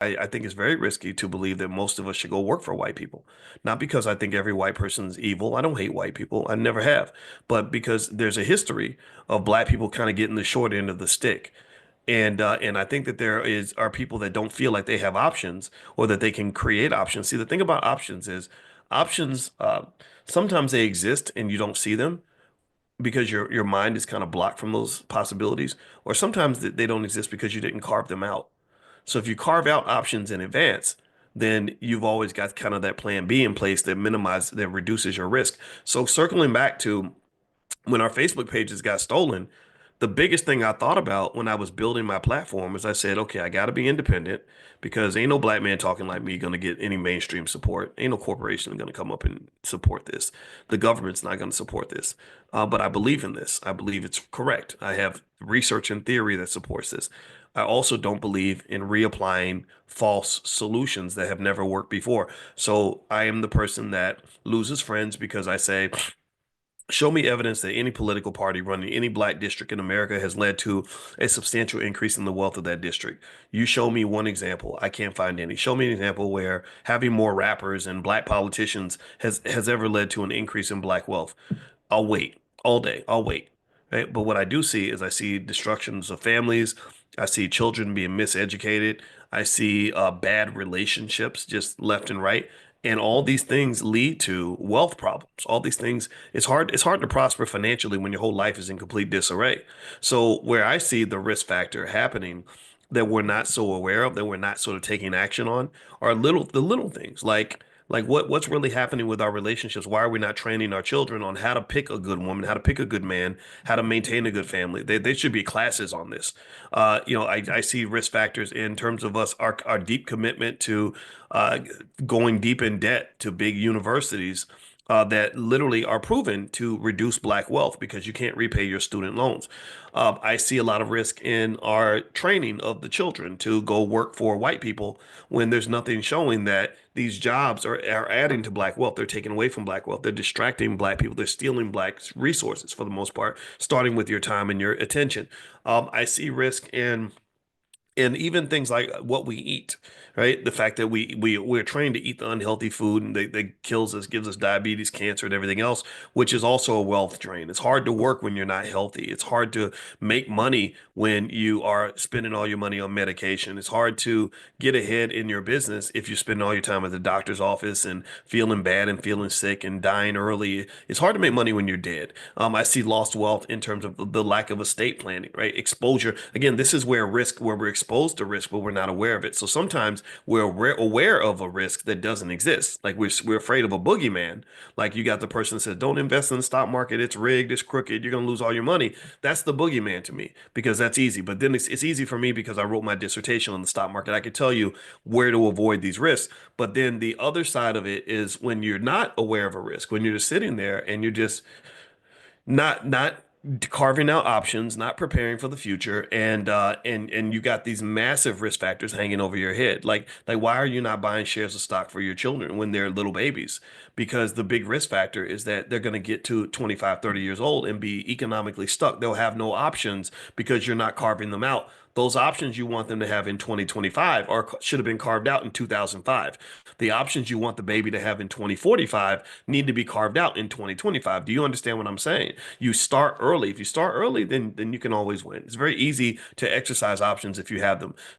I think it's very risky to believe that most of us should go work for white people. Not because I think every white person is evil. I don't hate white people. I never have. But because there's a history of black people kind of getting the short end of the stick. And I think that there is are people that don't feel like they have options or that they can create options. See, the thing about options is options sometimes they exist and you don't see them because your mind is kind of blocked from those possibilities, or sometimes they don't exist because you didn't carve them out. So if you carve out options in advance, then you've always got kind of that plan B in place that reduces your risk. So circling back to when our Facebook pages got stolen, the biggest thing I thought about when I was building my platform is I said, okay, I got to be independent because ain't no black man talking like me going to get any mainstream support. Ain't no corporation going to come up and support this. The government's not going to support this. But I believe in this. I believe it's correct. I have research and theory that supports this. I also don't believe in reapplying false solutions that have never worked before. So I am the person that loses friends because I say, show me evidence that any political party running any black district in America has led to a substantial increase in the wealth of that district. You show me one example. I can't find any. Show me an example where having more rappers and black politicians has ever led to an increase in black wealth. I'll wait all day. I'll wait. Right? But what I do see is I see destructions of families. I see children being miseducated. I see bad relationships just left and right. And all these things lead to wealth problems. All these things, it's hard to prosper financially when your whole life is in complete disarray. So where I see the risk factor happening that we're not so aware of, that we're not sort of taking action on, are the little things like what's really happening with our relationships? Why are we not training our children on how to pick a good woman, how to pick a good man, how to maintain a good family? They should be classes on this. I see risk factors in terms of our deep commitment to uh, going deep in debt to big universities that literally are proven to reduce black wealth because you can't repay your student loans. I see a lot of risk in our training of the children to go work for white people when there's nothing showing that these jobs are adding to black wealth. They're taking away from black wealth. They're distracting black people. They're stealing black resources for the most part, starting with your time and your attention. I see risk in and even things like what we eat, right? The fact that we're trained to eat the unhealthy food and that kills us, gives us diabetes, cancer, and everything else, which is also a wealth drain. It's hard to work when you're not healthy. It's hard to make money when you are spending all your money on medication. It's hard to get ahead in your business if you're spending all your time at the doctor's office and feeling bad and feeling sick and dying early. It's hard to make money when you're dead. I see lost wealth in terms of the lack of estate planning, right? Exposure. Again, this is where we're exposed to risk, but we're not aware of it. So sometimes we're aware of a risk that doesn't exist. Like we're afraid of a boogeyman. Like you got the person that says, "Don't invest in the stock market. It's rigged. It's crooked. You're gonna lose all your money." That's the boogeyman to me because that's easy. But then it's easy for me because I wrote my dissertation on the stock market. I could tell you where to avoid these risks. But then the other side of it is when you're not aware of a risk, when you're just sitting there and you're just not carving out options, not preparing for the future, and you got these massive risk factors hanging over your head. Like why are you not buying shares of stock for your children when they're little babies? Because the big risk factor is that they're going to get to 25, 30 years old and be economically stuck. They'll have no options because you're not carving them out. Those options you want them to have in 2025 are should have been carved out in 2005. The options you want the baby to have in 2045 need to be carved out in 2025. Do you understand what I'm saying? You start early. If you start early, then you can always win. It's very easy to exercise options if you have them.